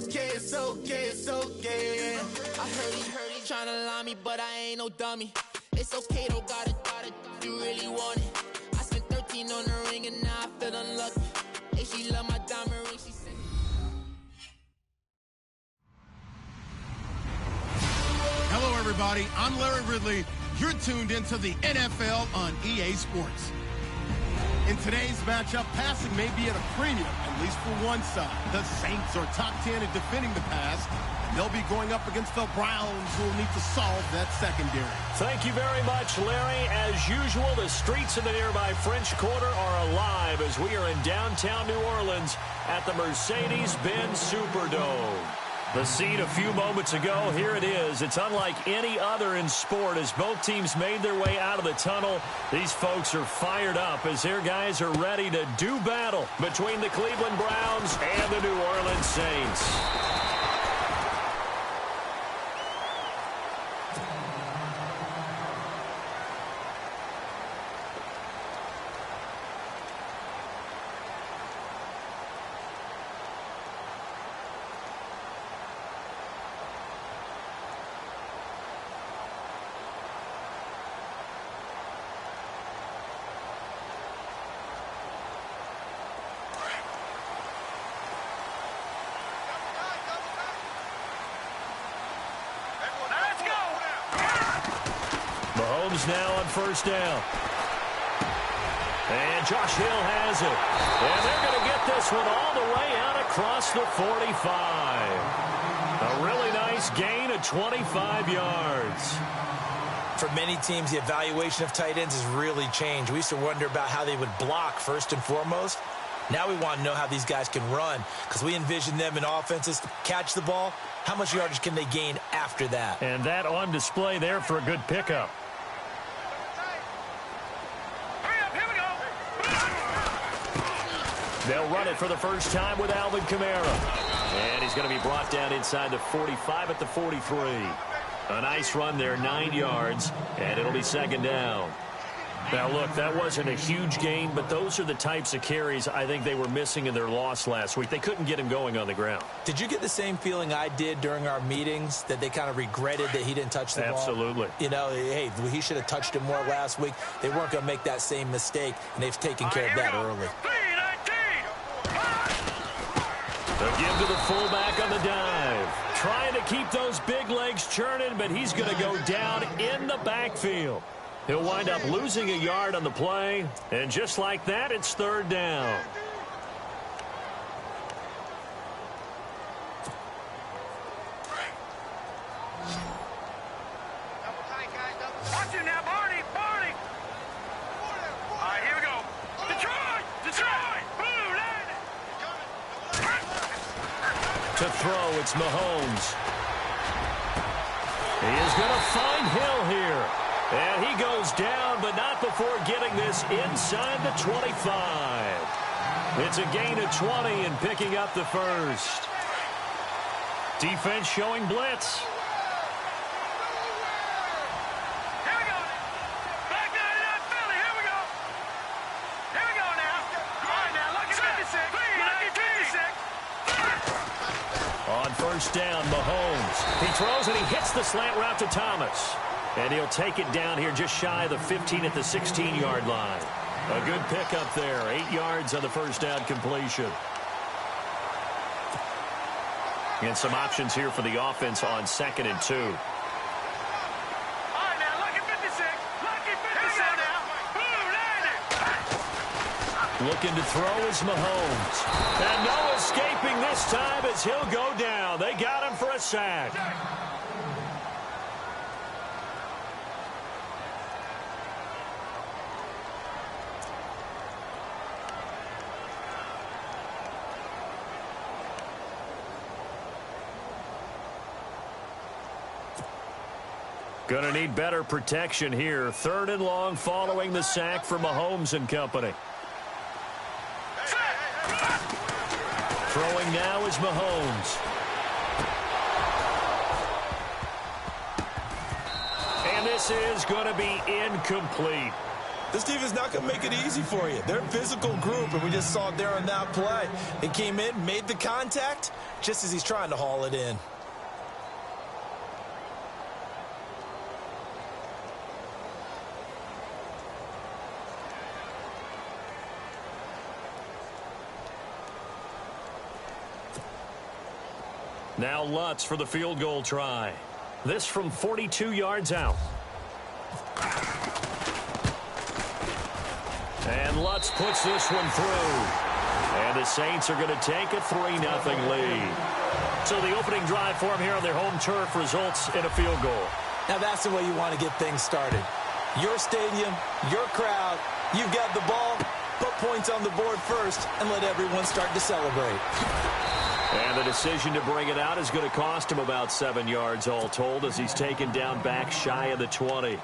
okay, it's okay, it's okay. I heard he tryna lie me, but I ain't no dummy. It's okay, though, got it, you really want it. I spent 13 on the ring and now I feel unlucky. Hey, she love my diamond ring, she said. Hello, everybody. I'm Larry Ridley. You're tuned into the NFL on EA Sports. In today's matchup, passing may be at a premium, at least for one side. The Saints are top 10 in defending the pass, and they'll be going up against the Browns, who will need to solve that secondary. Thank you very much, Larry. As usual, the streets in the nearby French Quarter are alive as we are in downtown New Orleans at the Mercedes-Benz Superdome. The scene a few moments ago, here it is. It's unlike any other in sport as both teams made their way out of the tunnel. These folks are fired up as their guys are ready to do battle between the Cleveland Browns and the New Orleans Saints. Mahomes now on first down. And Josh Hill has it. And they're going to get this one all the way out across the 45. A really nice gain of 25 yards. For many teams, the evaluation of tight ends has really changed. We used to wonder about how they would block first and foremost. Now we want to know how these guys can run because we envision them in offenses catch the ball. How much yardage can they gain after that? And that on display there for a good pickup. They'll run it for the first time with Alvin Kamara. And he's going to be brought down inside the 45 at the 43. A nice run there, 9 yards, and it'll be second down. Now, look, that wasn't a huge gain, but those are the types of carries I think they were missing in their loss last week. They couldn't get him going on the ground. Did you get the same feeling I did during our meetings, that they kind of regretted that he didn't touch the ball? Absolutely. You know, hey, he should have touched it more last week. They weren't going to make that same mistake, and they've taken care of that early. A give to the fullback on the dive. Trying to keep those big legs churning, but he's going to go down in the backfield. He'll wind up losing a yard on the play, and just like that, it's third down. Watch him now, Barney! All right, here we go. Detroit! To throw, it's Mahomes. He is going to find Hill here. And he goes down, but not before getting this inside the 25. It's a gain of 20 and picking up the first. Defense showing blitz. Here we go. Back 99 Philly. Here we go. Here we go now. All right, now, lucky 56. Lucky 56. On first down, Mahomes. He throws and he hits the slant route to Thomas. And he'll take it down here just shy of the 15 at the 16-yard line. A good pickup there. 8 yards on the first down completion. And some options here for the offense on 2nd and 2. All right, now, lucky 56. Lucky 56 now. Looking to throw is Mahomes. And no escaping this time as he'll go down. They got him for a sack. Going to need better protection here. 3rd and long following the sack for Mahomes and company. Throwing now is Mahomes. And this is going to be incomplete. This team is not going to make it easy for you. They're a physical group, and we just saw it there on that play. He came in, made the contact, just as he's trying to haul it in. Now Lutz for the field goal try. This from 42 yards out. And Lutz puts this one through. And the Saints are going to take a 3-0 lead. So the opening drive for them here on their home turf results in a field goal. Now that's the way you want to get things started. Your stadium, your crowd, you've got the ball, put points on the board first, and let everyone start to celebrate. And the decision to bring it out is going to cost him about 7 yards all told as he's taken down back shy of the 20.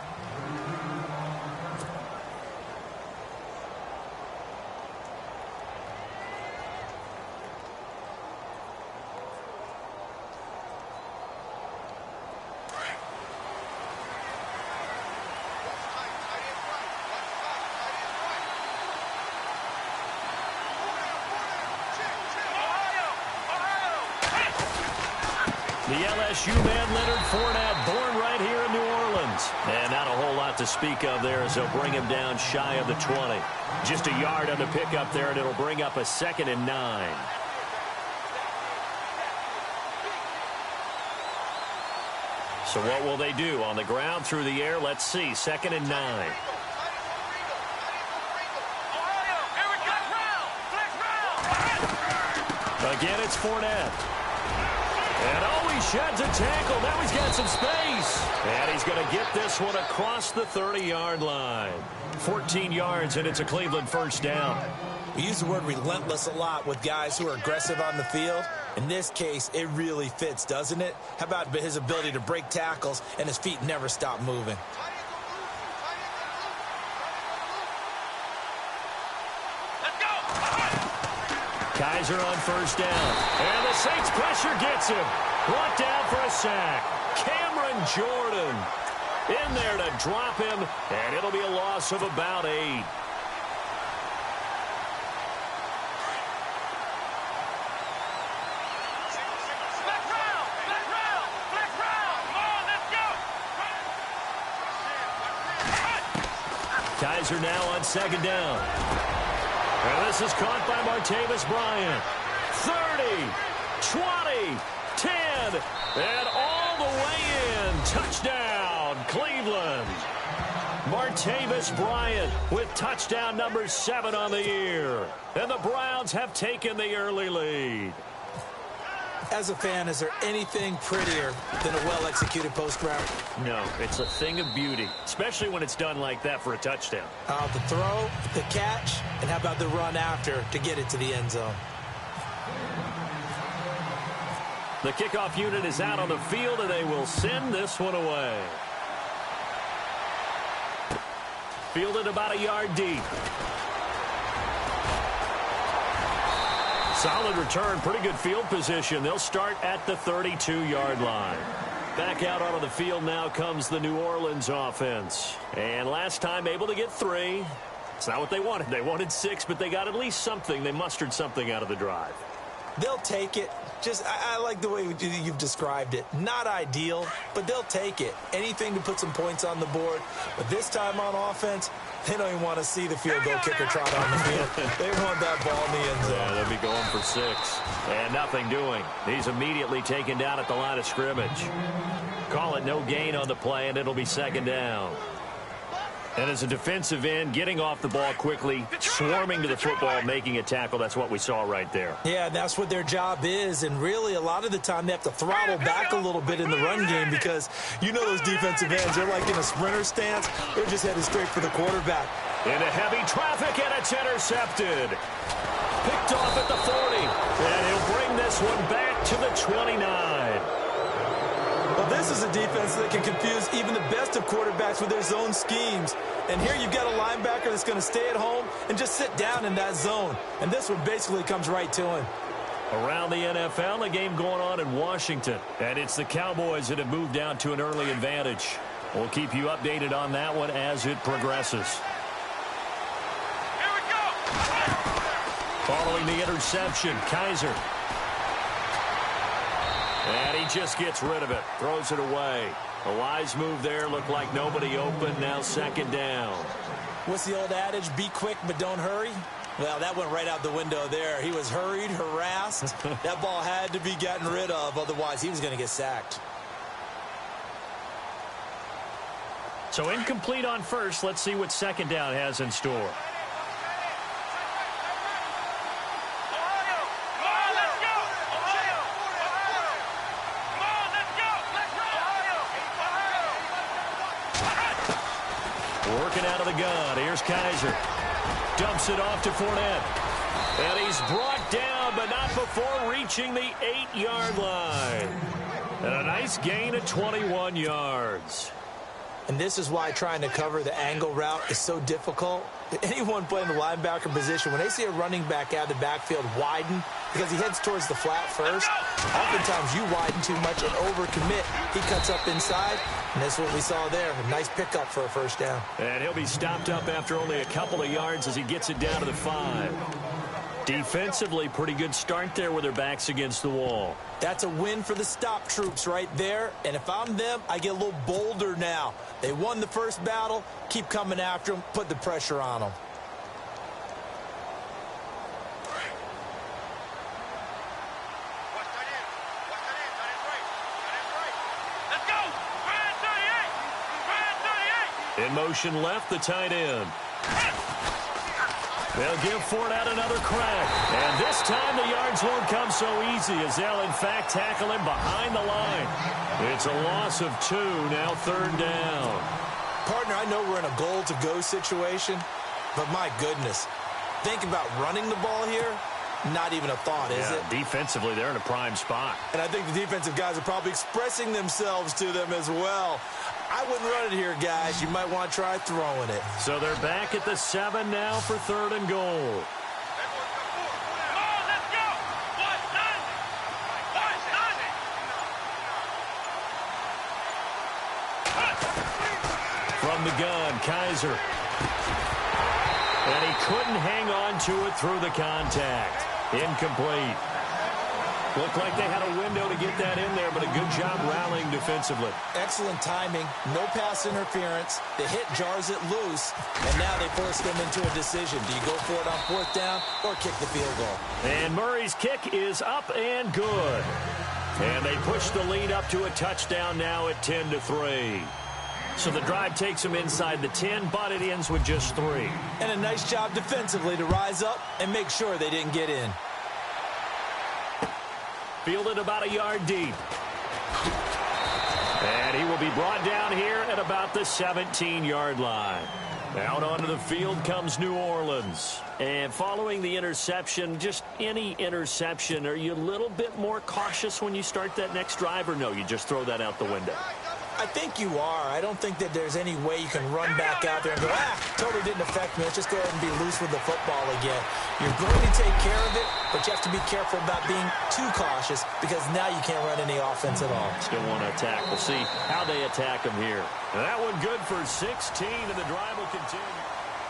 The LSU man, Leonard Fournette, born right here in New Orleans. And not a whole lot to speak of there as they'll bring him down shy of the 20. Just a yard on the pickup there, and it'll bring up a 2nd and 9. So what will they do? On the ground, through the air, let's see. 2nd and 9. Again, it's Fournette. And oh, he sheds a tackle. Now he's got some space. And he's going to get this one across the 30-yard line. 14 yards, and it's a Cleveland first down. We use the word relentless a lot with guys who are aggressive on the field. In this case, it really fits, doesn't it? How about his ability to break tackles and his feet never stop moving? Kaiser on first down. And the Saints pressure gets him. Brought down for a sack. Cameron Jordan in there to drop him, and it'll be a loss of about 8. Kaiser now on 2nd down. And this is caught by Martavis Bryant. 30, 20, 10, and all the way in. Touchdown, Cleveland. Martavis Bryant with touchdown number 7 on the year. And the Browns have taken the early lead. As a fan, is there anything prettier than a well-executed post route? No, it's a thing of beauty, especially when it's done like that for a touchdown. The throw, the catch, and how about the run after to get it to the end zone? The kickoff unit is out on the field, and they will send this one away. Fielded about a yard deep. Solid return, pretty good field position. They'll start at the 32-yard line. Back out onto the field now comes the New Orleans offense. And last time able to get 3. It's not what they wanted. They wanted 6, but they got at least something. They mustered something out of the drive. They'll take it. I like the way you've described it. Not ideal, but they'll take it. Anything to put some points on the board. But this time on offense, they don't even want to see the field goal kicker trot on the field. They want that ball in the end zone. Yeah, they'll be going for 6. And nothing doing. He's immediately taken down at the line of scrimmage. Call it no gain on the play, and it'll be 2nd down. And as a defensive end, getting off the ball quickly, swarming to the football, making a tackle, that's what we saw right there. Yeah, that's what their job is, and really a lot of the time they have to throttle back a little bit in the run game because you know those defensive ends, they're like in a sprinter stance. They're just headed straight for the quarterback. Into heavy traffic, and it's intercepted. Picked off at the 40, and he'll bring this one back to the 29. Well, this is a defense that can confuse even the best of quarterbacks with their zone schemes. And here you've got a linebacker that's going to stay at home and just sit down in that zone. And this one basically comes right to him. Around the NFL, a game going on in Washington. And it's the Cowboys that have moved down to an early advantage. We'll keep you updated on that one as it progresses. Following the interception, Kaiser. And he just gets rid of it. Throws it away. A wise move there. Looked like nobody open. Now second down. What's the old adage? Be quick, but don't hurry. Well, that went right out the window there. He was hurried, harassed. That ball had to be gotten rid of. Otherwise, he was going to get sacked. So incomplete on first. Let's see what second down has in store. Working out of the gun. Here's Kaiser. Dumps it off to Fournette. And he's brought down, but not before reaching the 8-yard line. And a nice gain of 21 yards. And this is why trying to cover the angle route is so difficult. Anyone playing the linebacker position, when they see a running back out of the backfield widen because he heads towards the flat first, oftentimes you widen too much and overcommit. He cuts up inside, and that's what we saw there. A nice pickup for a first down. And he'll be stopped up after only a couple of yards as he gets it down to the 5. Defensively, pretty good start there with their backs against the wall. That's a win for the stop troops right there. And if I'm them, I get a little bolder now. They won the first battle. Keep coming after them. Put the pressure on them. Let's go! Brand 38! In motion left, the tight end. They'll give Fournette another crack. And this time the yards won't come so easy as they'll, in fact, tackle him behind the line. It's a loss of 2, now third down. Partner, I know we're in a goal-to-go situation, but my goodness. Think about running the ball here. Not even a thought, is it? Defensively, they're in a prime spot. And I think the defensive guys are probably expressing themselves to them as well. I wouldn't run it here, guys. You might want to try throwing it. So they're back at the 7 now for third and goal. From the gun, Kaiser. And he couldn't hang on to it through the contact. Incomplete. Looked like they had a window to get that in there, but a good job rallying defensively. Excellent timing. No pass interference. The hit jars it loose, and now they force them into a decision. Do you go for it on fourth down or kick the field goal? And Murray's kick is up and good. And they push the lead up to a touchdown now at 10-3. So the drive takes them inside the 10, but it ends with just 3. And a nice job defensively to rise up and make sure they didn't get in. Fielded about a yard deep. And he will be brought down here at about the 17-yard line. Out onto the field comes New Orleans. And following the interception, just any interception, are you a little bit more cautious when you start that next drive, or no, you just throw that out the window? I think you are. I don't think that there's any way you can run back out there and go, totally didn't affect me. Let's just go ahead and be loose with the football again. You're going to take care of it, but you have to be careful about being too cautious because now you can't run any offense at all. Still want to attack. We'll see how they attack him here. That one good for 16, and the drive will continue.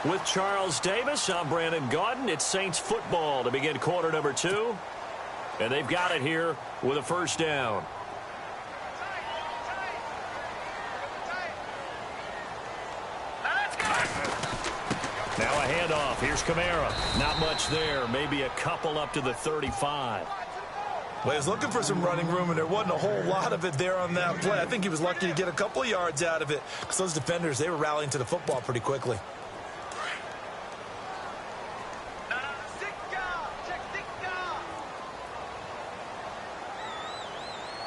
With Charles Davis, I'm Brandon Gaudin. It's Saints football to begin quarter number 2. And they've got it here with a first down. Now a handoff. Here's Kamara. Not much there. Maybe a couple up to the 35. Well, he was looking for some running room, and there wasn't a whole lot of it there on that play. I think he was lucky to get a couple of yards out of it because those defenders, they were rallying to the football pretty quickly.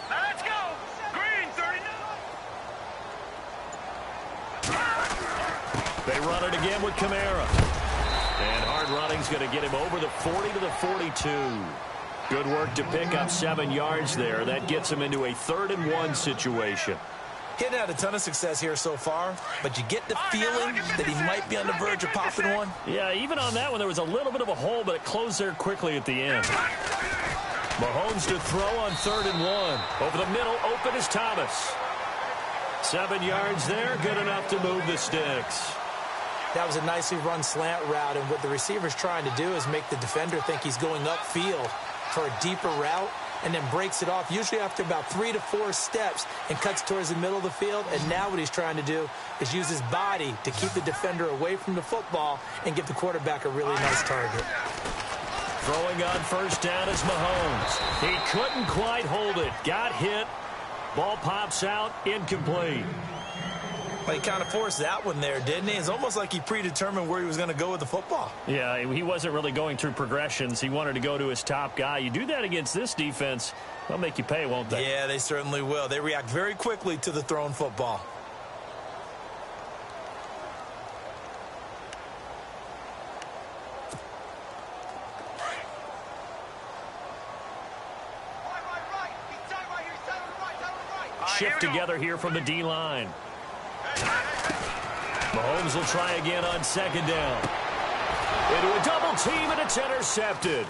Let's go! Green 39! They run it again with Kamara. And hard running's going to get him over the 40 to the 42. Good work to pick up 7 yards there. That gets him into a 3rd and 1 situation. He hadn't had a ton of success here so far, but you get the feeling that he might be on the verge of popping one. Yeah, even on that one, there was a little bit of a hole, but it closed there quickly at the end. Mahomes to throw on 3rd and 1. Over the middle, open is Thomas. 7 yards there, good enough to move the sticks. That was a nicely run slant route, and what the receiver's trying to do is make the defender think he's going upfield for a deeper route, and then breaks it off, usually after about 3 to 4 steps, and cuts towards the middle of the field. And now what he's trying to do is use his body to keep the defender away from the football and give the quarterback a really nice target. Throwing on first down is Mahomes. He couldn't quite hold it. Got hit. Ball pops out, incomplete. Well, he kind of forced that one there, didn't he? It's almost like he predetermined where he was going to go with the football. Yeah, he wasn't really going through progressions. He wanted to go to his top guy. You do that against this defense, they'll make you pay, won't they? Yeah, they certainly will. They react very quickly to the thrown football. Shift together here from the D-line. Mahomes will try again on second down. Into a double team, and it's intercepted.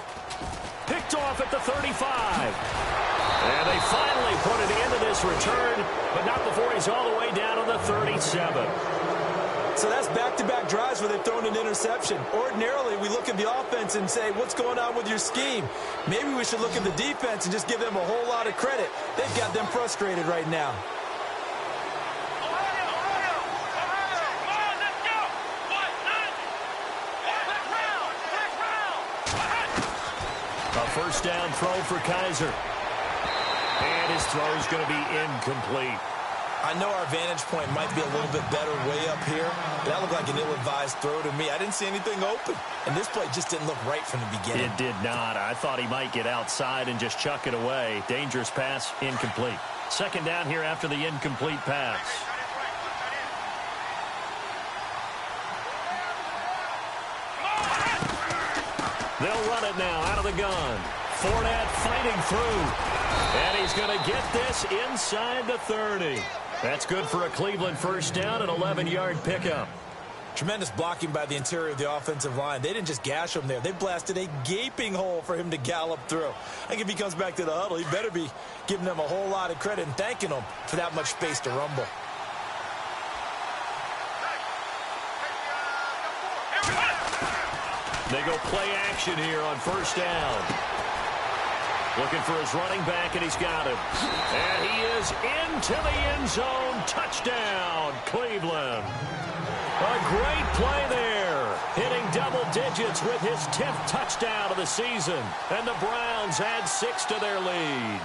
Picked off at the 35. And they finally put an end to this return, but not before he's all the way down on the 37. So that's back-to-back drives where they've thrown an interception. Ordinarily, we look at the offense and say, what's going on with your scheme? Maybe we should look at the defense and just give them a whole lot of credit. They've got them frustrated right now. A first down throw for Kaiser. And his throw is going to be incomplete. I know our vantage point might be a little bit better way up here, but that looked like an ill-advised throw to me. I didn't see anything open, and this play just didn't look right from the beginning. It did not. I thought he might get outside and just chuck it away. Dangerous pass, incomplete. Second down here after the incomplete pass. They'll run it now out of the gun. Fournette fighting through. And he's going to get this inside the 30. That's good for a Cleveland first down, an 11-yard pickup. Tremendous blocking by the interior of the offensive line. They didn't just gash him there. They blasted a gaping hole for him to gallop through. I think if he comes back to the huddle, he better be giving them a whole lot of credit and thanking them for that much space to rumble. They go play action here on first down. Looking for his running back, and he's got him. And he is into the end zone. Touchdown, Cleveland. A great play there. Hitting double digits with his 10th touchdown of the season. And the Browns add 6 to their lead.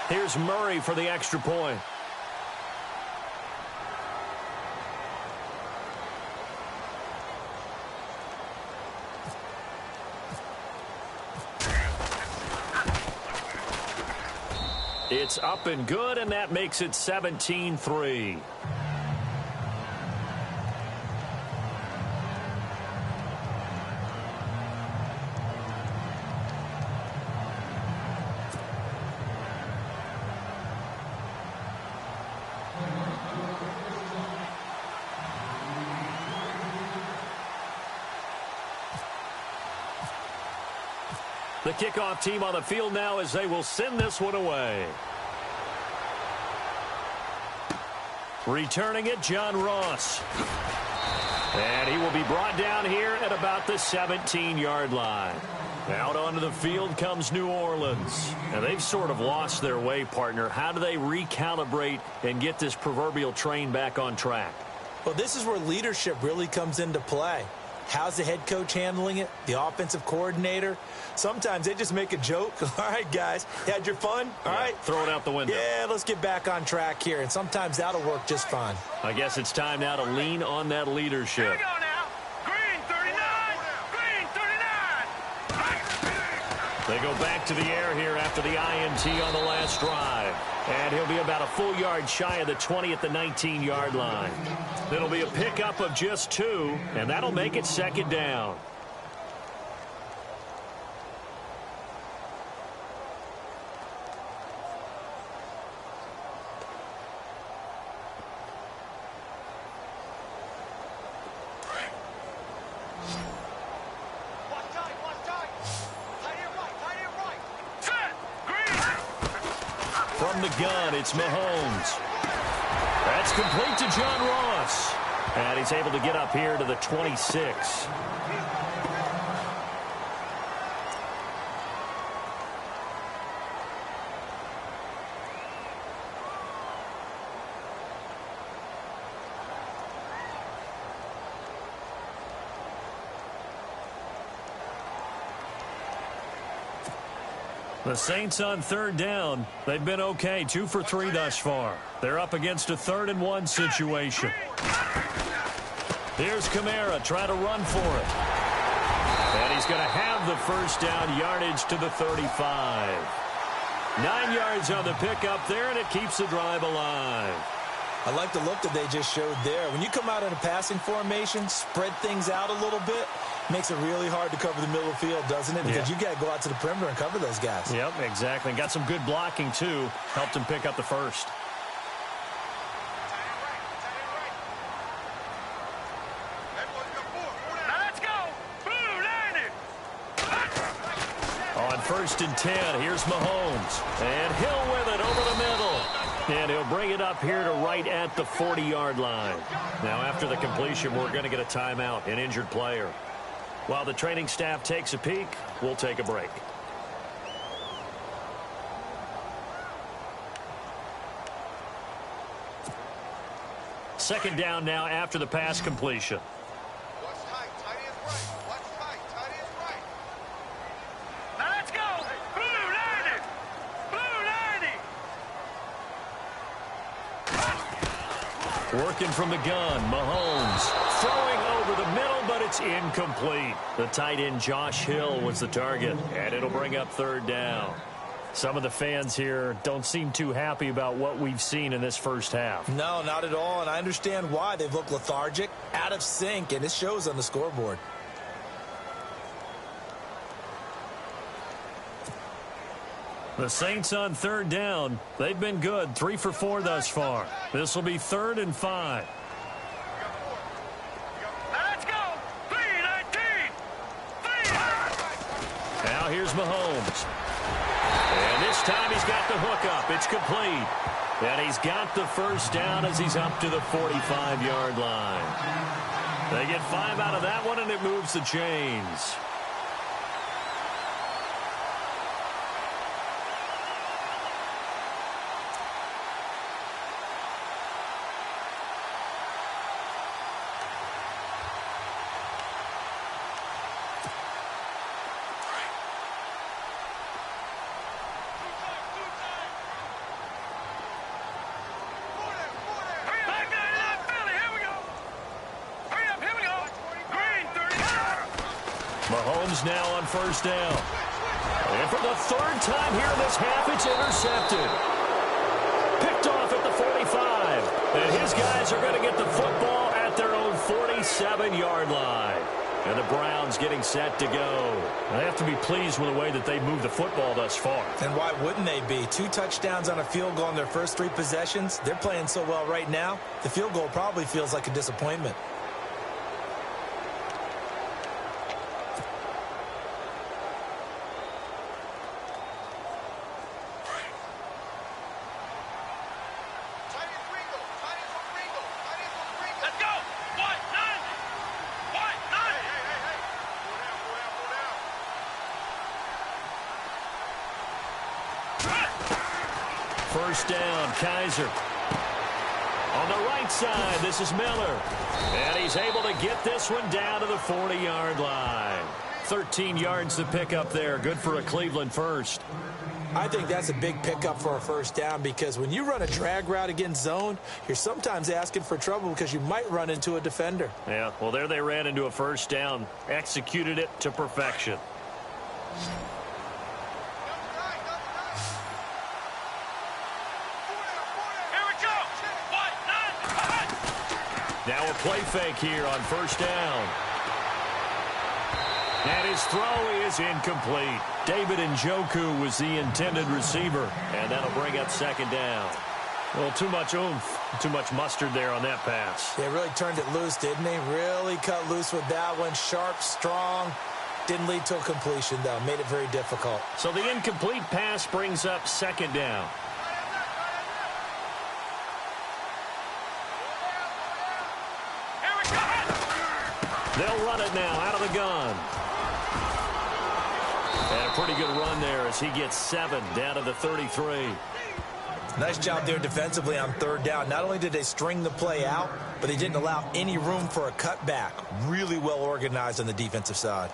Here's Murray for the extra point. It's up and good, and that makes it 17-3. The kickoff team on the field now as they will send this one away. Returning it, John Ross. And he will be brought down here at about the 17-yard line. Out onto the field comes New Orleans. And they've sort of lost their way, partner. How do they recalibrate and get this proverbial train back on track? Well, this is where leadership really comes into play. How's the head coach handling it? The offensive coordinator? Sometimes they just make a joke. All right, guys, you had your fun? All right. Throw it out the window. Yeah, let's get back on track here. And sometimes that'll work just fine. I guess it's time now to lean on that leadership. Here we go now. Green 39. Green 39. They go back to the air here after the INT on the last drive. And he'll be about a full yard shy of the 20 at the 19-yard line. It'll be a pickup of just 2, and that'll make it second down. from the gun, it's Mahomes. That's complete to John Ross. And he's able to get up here to the 26. The Saints on third down. They've been okay, 2 for 3 thus far. They're up against a 3rd-and-1 situation. Here's Kamara trying to run for it. And he's going to have the first down, yardage to the 35. 9 yards on the pickup there, and it keeps the drive alive. I like the look that they just showed there. When you come out in a passing formation, spread things out a little bit, makes it really hard to cover the middle of the field, doesn't it? Because you got to go out to the perimeter and cover those guys. Yep, exactly. And got some good blocking, too. Helped him pick up the first. On 1st and 10, here's Mahomes. And Hill with it over the middle. And he'll bring it up here to right at the 40-yard line. Now, after the completion, we're going to get a timeout, an injured player. While the training staff takes a peek, we'll take a break. Second down now after the pass completion. Watch tight. Tight is right. Watch tight. Tight is right. Now let's go. Blue 90. Blue 90. Working from the gun, Mahomes throwing over the middle, but it's incomplete. The tight end Josh Hill was the target, and it'll bring up 3rd down. Some of the fans here don't seem too happy about what we've seen in this first half. No, not at all, and I understand why. They've looked lethargic, out of sync, and it shows on the scoreboard. The Saints on 3rd down. They've been good, 3 for 4 thus far. This will be 3rd and 5. Now let's go. 3-19. Now here's Mahomes. And this time he's got the hookup. It's complete. And he's got the first down as he's up to the 45-yard line. They get 5 out of that one, and it moves the chains. Mahomes now on 1st down. And for the 3rd time here in this half, it's intercepted. Picked off at the 45. And his guys are going to get the football at their own 47-yard line. And the Browns getting set to go. They have to be pleased with the way that they moved the football thus far. And why wouldn't they be? 2 touchdowns on a field goal in their first 3 possessions. They're playing so well right now, the field goal probably feels like a disappointment. First down, Kaiser. On the right side, this is Miller. And he's able to get this one down to the 40-yard line. 13 yards to pick up there. Good for a Cleveland first. I think that's a big pickup for a first down because when you run a drag route against zone, you're sometimes asking for trouble because you might run into a defender. Yeah, well, there they ran into a first down. Executed it to perfection. Now a play fake here on 1st down. And his throw is incomplete. David Njoku was the intended receiver, and that'll bring up 2nd down. Well, too much oomph, too much mustard there on that pass. They really turned it loose, didn't they? Really cut loose with that one. Sharp, strong. Didn't lead to a completion, though. Made it very difficult. So the incomplete pass brings up 2nd down. They'll run it now out of the gun. And a pretty good run there as he gets 7 down to the 33. Nice job there defensively on third down. Not only did they string the play out, but they didn't allow any room for a cutback. Really well organized on the defensive side.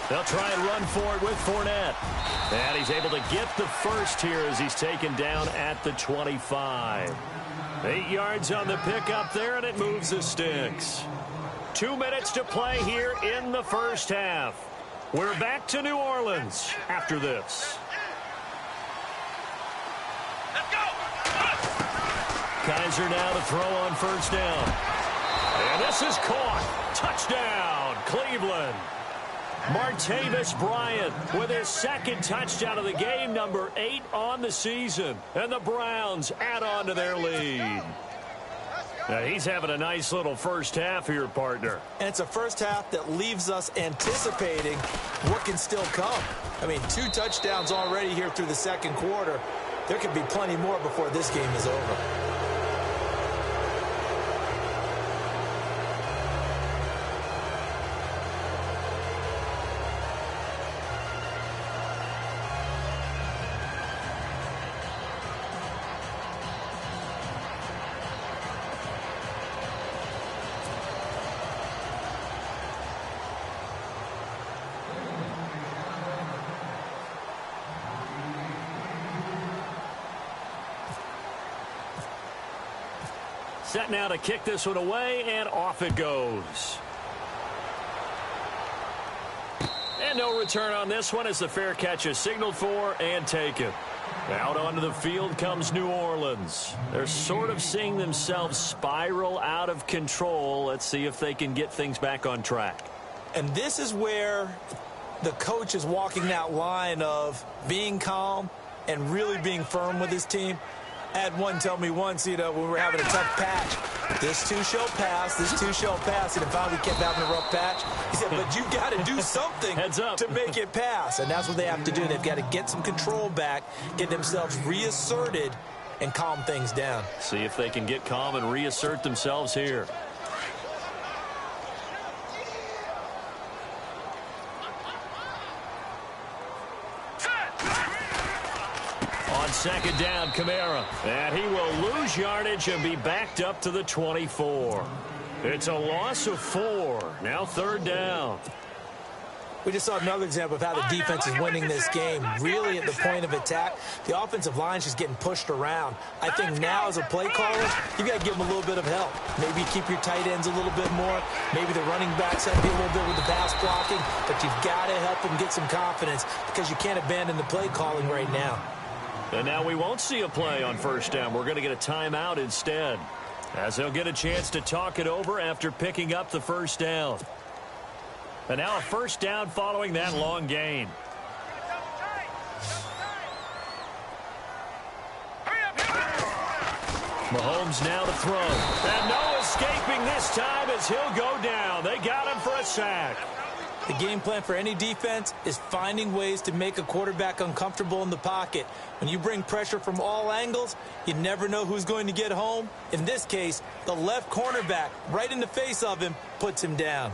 They'll try and run for it with Fournette. And he's able to get the first here as he's taken down at the 25. 8 yards on the pickup there, and it moves the sticks. 2 minutes to play here in the first half. We're back to New Orleans after this. Kaiser now to throw on first down. And this is caught. Touchdown, Cleveland. Martavis Bryant with his second touchdown of the game, number 8 on the season. And the Browns add on to their lead. Now he's having a nice little first half here, partner. And it's a first half that leaves us anticipating what can still come. I mean, 2 touchdowns already here through the second quarter. There could be plenty more before this game is over. Set now to kick this one away, and off it goes. And no return on this one as the fair catch is signaled for and taken. Out onto the field comes New Orleans. They're sort of seeing themselves spiral out of control. Let's see if they can get things back on track. And this is where the coach is walking that line of being calm and really being firm with his team. I had one tell me once, when we were having a tough patch, this too shall pass, this too shall pass, and if we kept having a rough patch, he said, but you got to do something to make it pass, and that's what they have to do. They've got to get some control back, get themselves reasserted, and calm things down. See if they can get calm and reassert themselves here. Second down, Kamara. And he will lose yardage and be backed up to the 24. It's a loss of 4. Now third down. We just saw another example of how the defense is winning this game. Really at the point of attack, the offensive line's just getting pushed around. I think now as a play caller, you got to give them a little bit of help. Maybe keep your tight ends a little bit more. Maybe the running backs help you a little bit with the pass blocking. But you've got to help them get some confidence because you can't abandon the play calling right now. And now we won't see a play on first down. We're going to get a timeout instead, as they'll get a chance to talk it over after picking up the first down. And now a first down following that long gain. Mahomes now to throw. And no escaping this time as he'll go down. They got him for a sack. The game plan for any defense is finding ways to make a quarterback uncomfortable in the pocket. When you bring pressure from all angles, you never know who's going to get home. In this case, the left cornerback, right in the face of him, puts him down.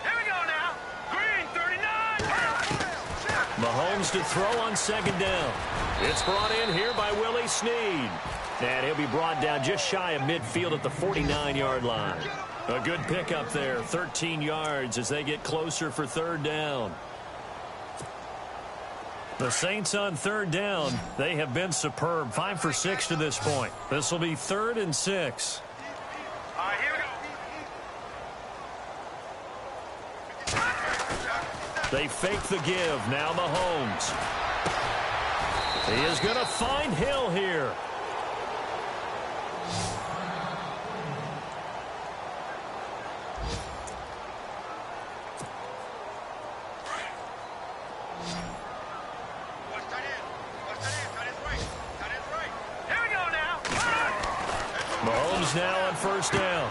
Here we go now. Green, 39. Mahomes to throw on second down. It's brought in here by Willie Snead. And he'll be brought down just shy of midfield at the 49-yard line. A good pickup there, 13 yards as they get closer for third down. The Saints on third down, they have been superb. 5 for 6 to this point. This will be 3rd and 6. All right, here we go. They fake the give. Now Mahomes. He is going to find Hill here. Mahomes now on first down.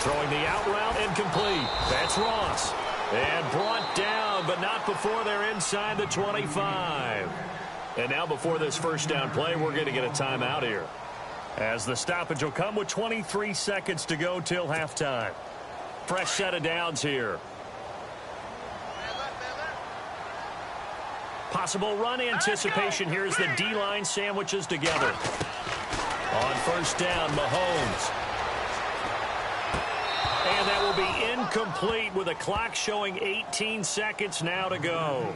Throwing the out route incomplete. That's Ross. And brought down, but not before they're inside the 25. And now before this first down play, we're going to get a timeout here, as the stoppage will come with 23 seconds to go till halftime. Fresh set of downs here. Possible run anticipation here as the D-line sandwiches together. On first down, Mahomes. And that will be incomplete with a clock showing 18 seconds now to go.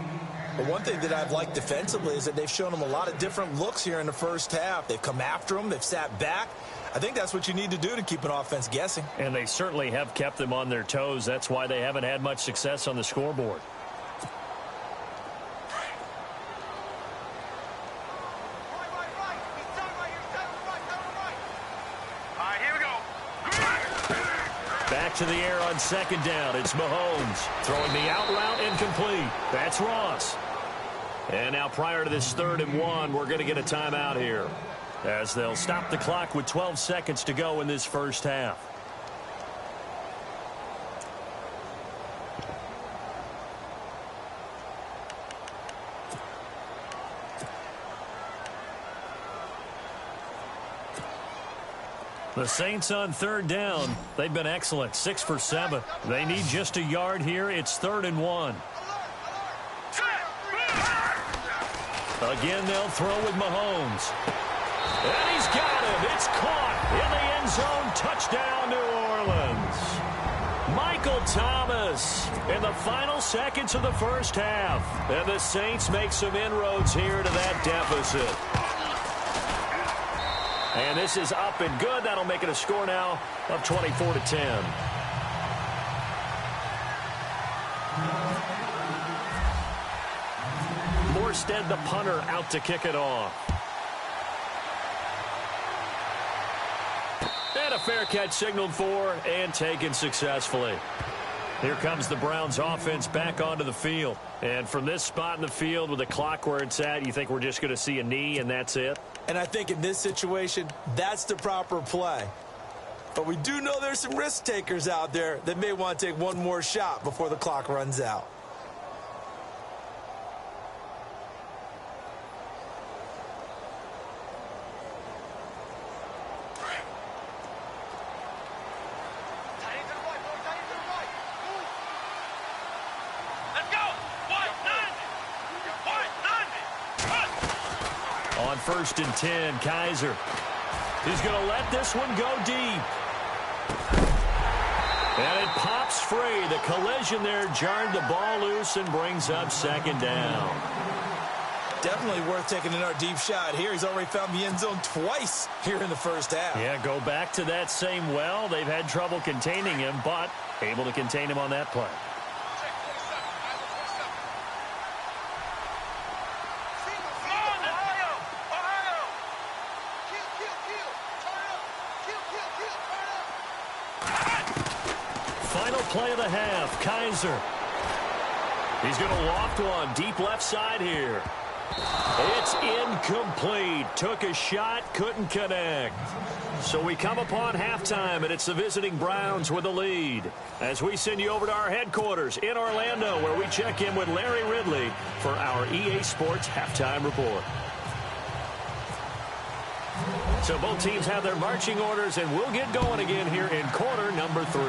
But one thing that I've liked defensively is that they've shown them a lot of different looks here in the first half. They've come after them. They've sat back. I think that's what you need to do to keep an offense guessing. And they certainly have kept them on their toes. That's why they haven't had much success on the scoreboard. Back to the air on second down. It's Mahomes throwing the out route incomplete. That's Ross. And now prior to this 3rd and 1, we're going to get a timeout here, as they'll stop the clock with 12 seconds to go in this first half. The Saints on 3rd down. They've been excellent, 6 for 7. They need just a yard here. It's 3rd and 1. Again, they'll throw with Mahomes. And he's got him. It's caught in the end zone. Touchdown, New Orleans. Michael Thomas in the final seconds of the first half. And the Saints make some inroads here to that deficit. And this is up and good. That'll make it a score now of 24-10. Morstead, the punter, out to kick it off. And a fair catch signaled for and taken successfully. Here comes the Browns offense back onto the field. And from this spot in the field with the clock where it's at, you think we're just going to see a knee and that's it? And I think in this situation, that's the proper play. But we do know there's some risk takers out there that may want to take one more shot before the clock runs out. On 1st and 10, Kaiser. He's going to let this one go deep. And it pops free. The collision there jarred the ball loose and brings up 2nd down. Definitely worth taking another deep shot here. He's already found the end zone twice here in the first half. Yeah, go back to that same well. They've had trouble containing him, but able to contain him on that play. Final play of the half, Kaiser. He's going to loft one deep left side here. It's incomplete. Took a shot, couldn't connect. So we come upon halftime, and it's the visiting Browns with the lead. As we send you over to our headquarters in Orlando, where we check in with Larry Ridley for our EA Sports Halftime Report. So both teams have their marching orders, and we'll get going again here in quarter number 3.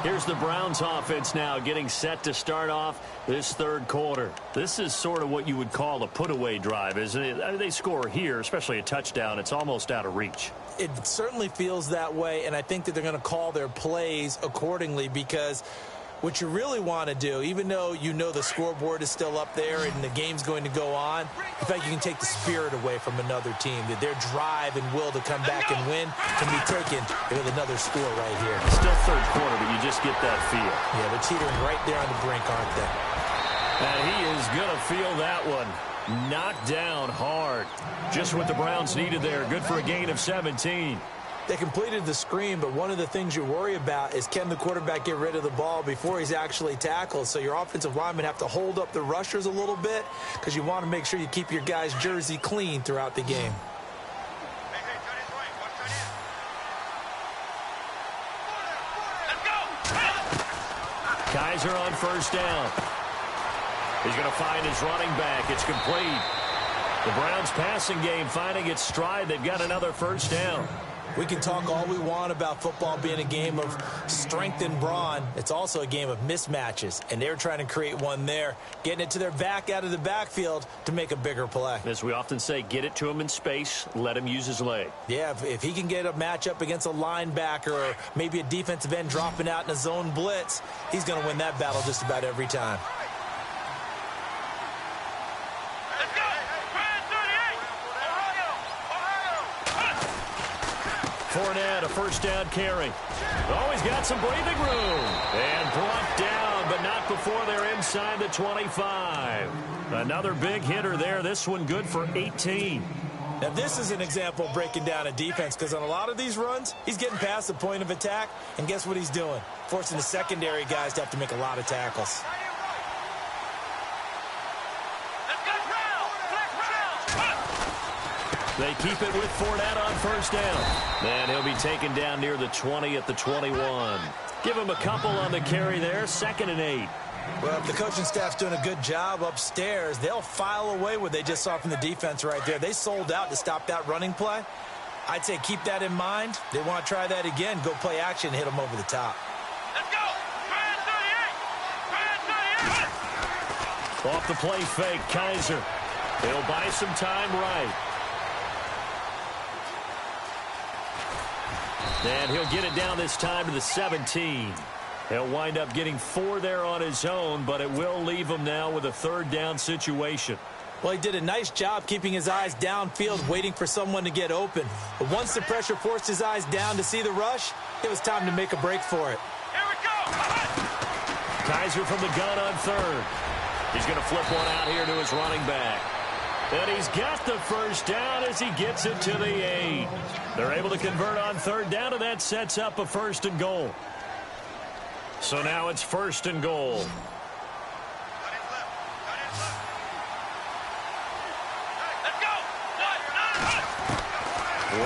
Here's the Browns offense now getting set to start off this 3rd quarter. This is sort of what you would call a put-away drive, isn't it? I mean, they score here, especially a touchdown. It's almost out of reach. It certainly feels that way, and I think that they're going to call their plays accordingly, because what you really want to do, even though you know the scoreboard is still up there and the game's going to go on, in fact, you can take the spirit away from another team. That their drive and will to come back and win can be taken with another score right here. Still 3rd quarter, but you just get that feel. Yeah, they're teetering right there on the brink, aren't they? And he is going to feel that one. Knocked down hard. Just what the Browns needed there. Good for a gain of 17. They completed the screen, but one of the things you worry about is can the quarterback get rid of the ball before he's actually tackled? So your offensive linemen have to hold up the rushers a little bit because you want to make sure you keep your guy's jersey clean throughout the game. Kaiser on first down. He's going to find his running back. It's complete. The Browns passing game finding its stride. They've got another first down. We can talk all we want about football being a game of strength and brawn. It's also a game of mismatches, and they're trying to create one there, getting it to their back out of the backfield to make a bigger play. As we often say, get it to him in space, let him use his leg. Yeah, if he can get a matchup against a linebacker or maybe a defensive end dropping out in a zone blitz, he's going to win that battle just about every time. Fournette, a first down carry. Always got some breathing room. And brought down, but not before they're inside the 25. Another big hitter there. This one good for 18. Now, this is an example of breaking down a defense because on a lot of these runs, he's getting past the point of attack, and guess what he's doing? Forcing the secondary guys to have to make a lot of tackles. They keep it with Fournette on first down. And he'll be taken down near the 20 at the 21. Give him a couple on the carry there. 2nd and 8. Well, if the coaching staff's doing a good job upstairs, they'll file away what they just saw from the defense right there. They sold out to stop that running play. I'd say keep that in mind. They want to try that again. Go play action and hit them over the top. Let's go! Brand 38! Off the play fake, Kaiser. He'll buy some time right. And he'll get it down this time to the 17. He'll wind up getting 4 there on his own, but it will leave him now with a 3rd down situation. Well, he did a nice job keeping his eyes downfield, waiting for someone to get open. But once the pressure forced his eyes down to see the rush, it was time to make a break for it. Here we go! Kaiser from the gun on 3rd. He's going to flip one out here to his running back. And he's got the first down as he gets it to the 8. They're able to convert on 3rd down, and that sets up a 1st and goal. So now it's 1st and goal. Let's go!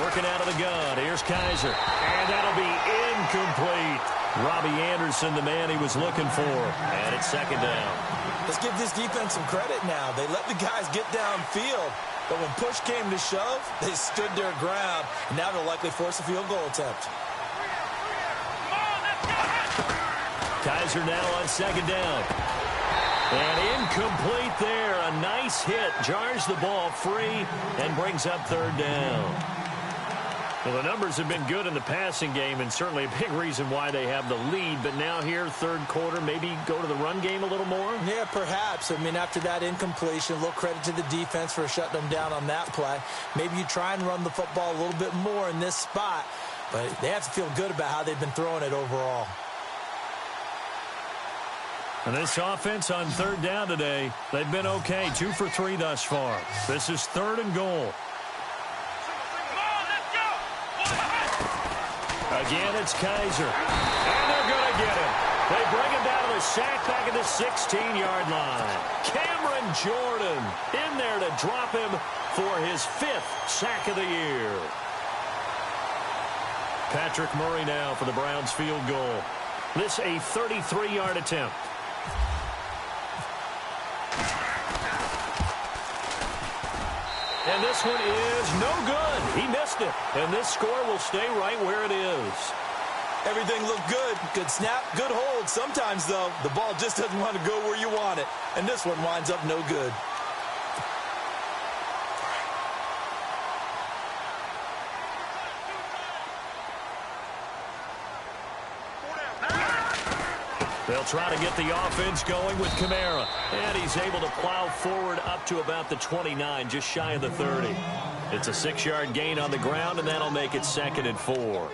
Working out of the gun. Here's Kaiser. And that'll be incomplete. Robbie Anderson, the man he was looking for. And it's 2nd down. Let's give this defense some credit now. They let the guys get downfield, but when push came to shove, they stood their ground, and now they'll likely force a field goal attempt. Kaiser now on 2nd down. And incomplete there. A nice hit. Jars the ball free and brings up 3rd down. Well, the numbers have been good in the passing game, and certainly a big reason why they have the lead. But now here, 3rd quarter, maybe go to the run game a little more? Yeah, perhaps. I mean, after that incompletion, a little credit to the defense for shutting them down on that play. Maybe you try and run the football a little bit more in this spot, but they have to feel good about how they've been throwing it overall. And this offense on 3rd down today, they've been okay. 2 for 3 thus far. This is 3rd and goal. Again, it's Kaiser. And they're going to get him. They bring him down to the sack back at the 16-yard line. Cameron Jordan in there to drop him for his 5th sack of the year. Patrick Murray now for the Browns field goal. This a 33-yard attempt. And this one is no good. He missed it. And this score will stay right where it is. Everything looked good. Good snap, good hold. Sometimes, though, the ball just doesn't want to go where you want it. And this one winds up no good. They'll try to get the offense going with Kamara. And he's able to plow forward up to about the 29, just shy of the 30. It's a 6-yard gain on the ground, and that'll make it 2nd and 4.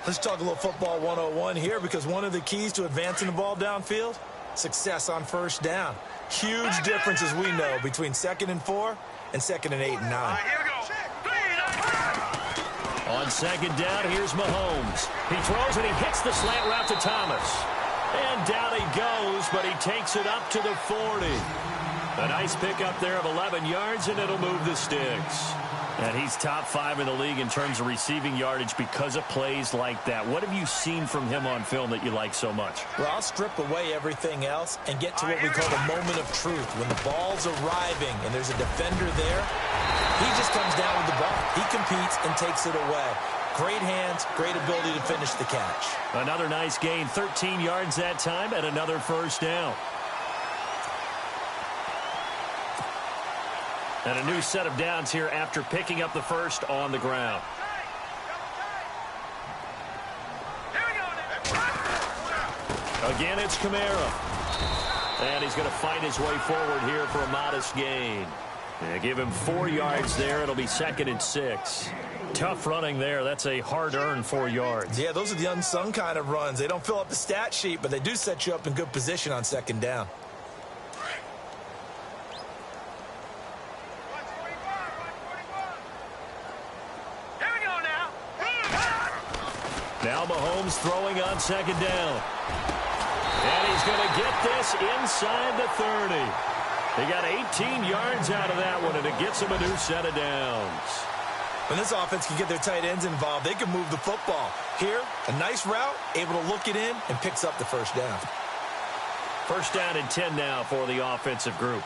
Let's talk a little football 101 here, because one of the keys to advancing the ball downfield, success on 1st down. Huge difference, as we know, between 2nd and 4 and 2nd and 8 and 9. Here we go. On second down, here's Mahomes. He throws and he hits the slant route to Thomas. And down he goes, but he takes it up to the 40. A nice pickup there of 11 yards, and it'll move the sticks. And he's top 5 in the league in terms of receiving yardage because of plays like that. What have you seen from him on film that you like so much? Well, I'll strip away everything else and get to what we call the moment of truth. When the ball's arriving and there's a defender there, he just comes down with the ball. He competes and takes it away. Great hands, great ability to finish the catch. Another nice gain, 13 yards that time, and another first down. And a new set of downs here after picking up the first on the ground. Again, it's Kamara. And he's going to fight his way forward here for a modest gain. Yeah, give him 4 yards there. It'll be 2nd and 6. Tough running there. That's a hard-earned 4 yards. Yeah, those are the unsung kind of runs. They don't fill up the stat sheet, but they do set you up in good position on 2nd down. Now Mahomes throwing on 2nd down. And he's going to get this inside the 30. He got 18 yards out of that one, and it gets him a new set of downs. When this offense can get their tight ends involved, they can move the football. Here, a nice route, able to look it in, and picks up the first down. First down and 10 now for the offensive group.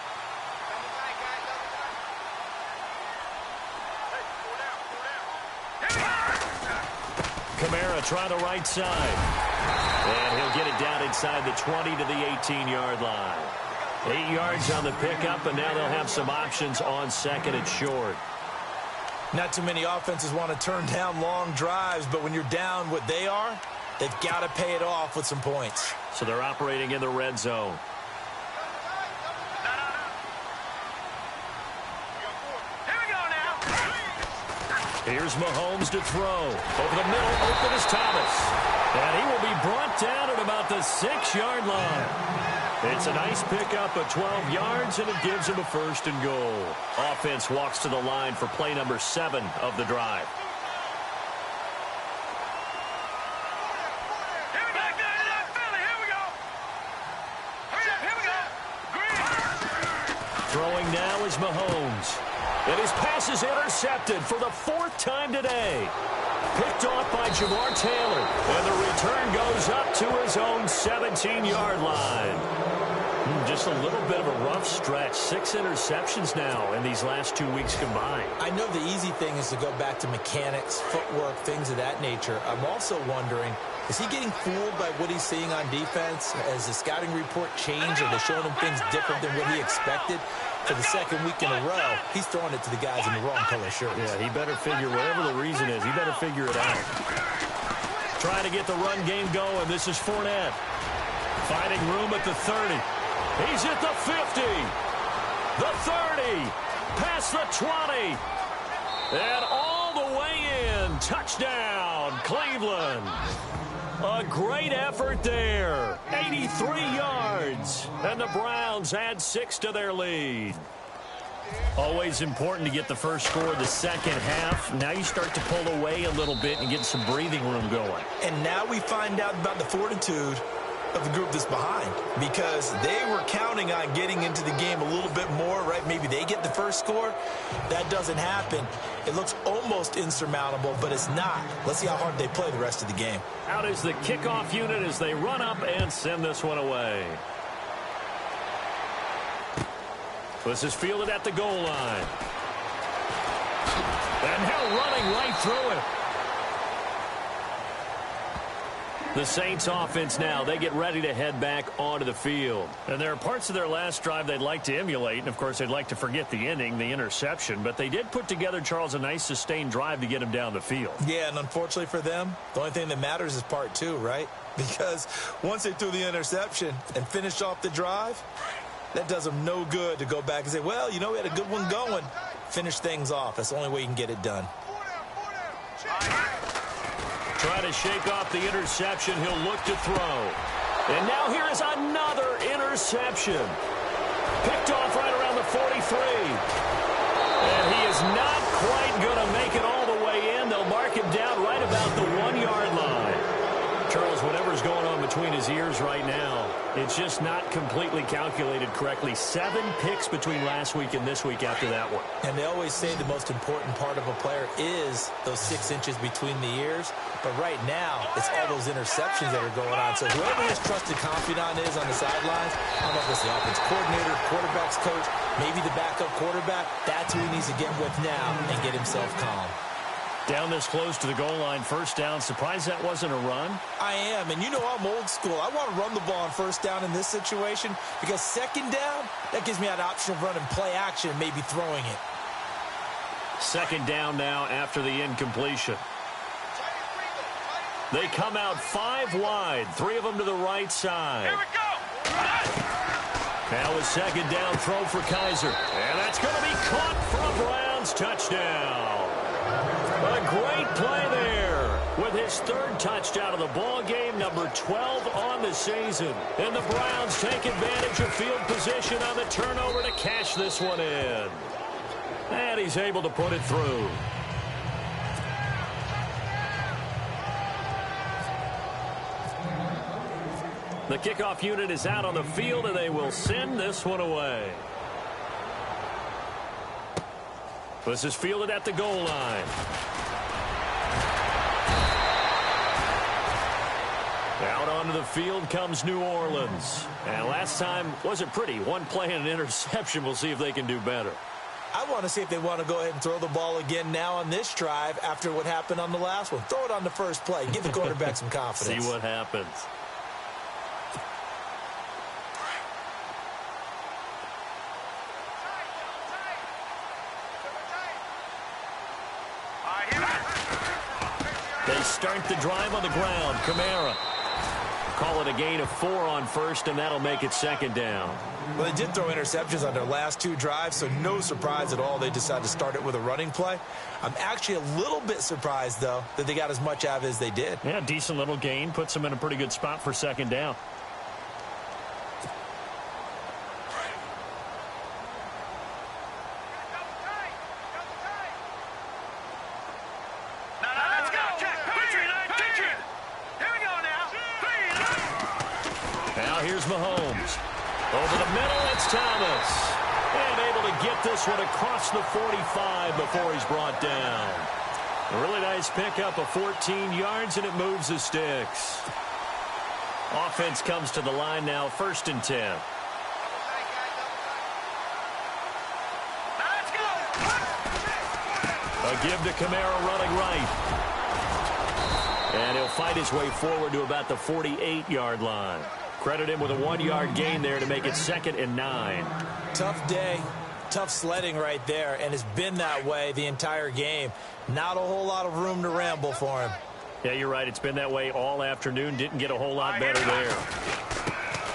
Kamara trying the right side. And he'll get it down inside the 20 to the 18-yard line. 8 yards on the pickup, and now they'll have some options on 2nd and short. Not too many offenses want to turn down long drives, but when you're down what they are, they've got to pay it off with some points. So they're operating in the red zone. Here's Mahomes to throw. Over the middle, open is Thomas. And he will be brought down at about the 6-yard line. It's a nice pickup of 12 yards, and it gives him a 1st and goal. Offense walks to the line for play number 7 of the drive. Throwing now is Mahomes. And his pass is intercepted for the 4th time today. Picked off by Jamar Taylor. And the return goes up to his own 17-yard line. Just a little bit of a rough stretch. 6 interceptions now in these last 2 weeks combined. I know the easy thing is to go back to mechanics, footwork, things of that nature. I'm also wondering, is he getting fooled by what he's seeing on defense? Has the scouting report changed? Are they showing him things different than what he expected? For the 2nd week in a row, he's throwing it to the guys in the wrong color shirts. Yeah, he better figure, whatever the reason is, he better figure it out. Trying to get the run game going. This is Fournette. Finding room at the 30. He's at the 50. The 30. Past the 20. And all the way in. Touchdown, Cleveland. A great effort there. 83 yards. And the Browns add 6 to their lead. Always important to get the first score of the second half. Now you start to pull away a little bit and get some breathing room going. And now we find out about the fortitude of the group that's behind, because they were counting on getting into the game a little bit more, right? Maybe they get the first score. That doesn't happen. It looks almost insurmountable, but it's not. Let's see how hard they play the rest of the game. Out is the kickoff unit as they run up and send this one away. This is fielded at the goal line. And now running right through it. The Saints offense now, they get ready to head back onto the field. And there are parts of their last drive they'd like to emulate. And, of course, they'd like to forget the ending, the interception. But they did put together, Charles, a nice sustained drive to get him down the field. Yeah, and unfortunately for them, the only thing that matters is part 2, right? Because once they threw the interception and finished off the drive, that does them no good to go back and say, well, you know, we had a good one going. Finish things off. That's the only way you can get it done. Trying to shake off the interception. He'll look to throw. And now here is another interception. Picked off right around the 43. And he is not quite going to make it all the way in. They'll mark him down right about the 1-yard line. Charles, whatever's going on between his ears right now, it's just not completely calculated correctly. 7 picks between last week and this week after that one. And they always say the most important part of a player is those 6 inches between the ears. But right now, it's all those interceptions that are going on. So whoever his trusted confidant is on the sidelines, I don't know if it's the offense coordinator, quarterback's coach, maybe the backup quarterback, that's who he needs to get with now and get himself calm. Down this close to the goal line, first down. Surprised that wasn't a run? I am, and you know I'm old school. I want to run the ball on first down in this situation because second down, that gives me that option of running play action and maybe throwing it. Second down now after the incompletion. They come out 5 wide, 3 of them to the right side. Here we go. Now a second down throw for Kaiser. And that's going to be caught for a Browns touchdown. A great play there with his 3rd touchdown of the ball game, number 12 on the season. And the Browns take advantage of field position on the turnover to cash this one in. And he's able to put it through. The kickoff unit is out on the field, and they will send this one away. This is fielded at the goal line. Out onto the field comes New Orleans. And last time wasn't pretty. 1 play and an interception. We'll see if they can do better. I want to see if they want to go ahead and throw the ball again now on this drive after what happened on the last one. Throw it on the first play. Give the quarterback some confidence. See what happens. They start the drive on the ground. Kamara. Call it a gain of 4 on first, and that'll make it second down. Well, they did throw interceptions on their last 2 drives, so no surprise at all they decided to start it with a running play. I'm actually a little bit surprised, though, that they got as much out of it as they did. Yeah, decent little gain. Puts them in a pretty good spot for second down. Here's Mahomes. Over the middle, it's Thomas. And able to get this one across the 45 before he's brought down. A really nice pickup of 14 yards, and it moves the sticks. Offense comes to the line now, 1st and 10. A give to Kamara running right. And he'll fight his way forward to about the 48-yard line. Credit him with a 1-yard gain there to make it 2nd and 9. Tough day, tough sledding right there, and it's been that way the entire game. Not a whole lot of room to ramble for him. Yeah, you're right. It's been that way all afternoon. Didn't get a whole lot better there.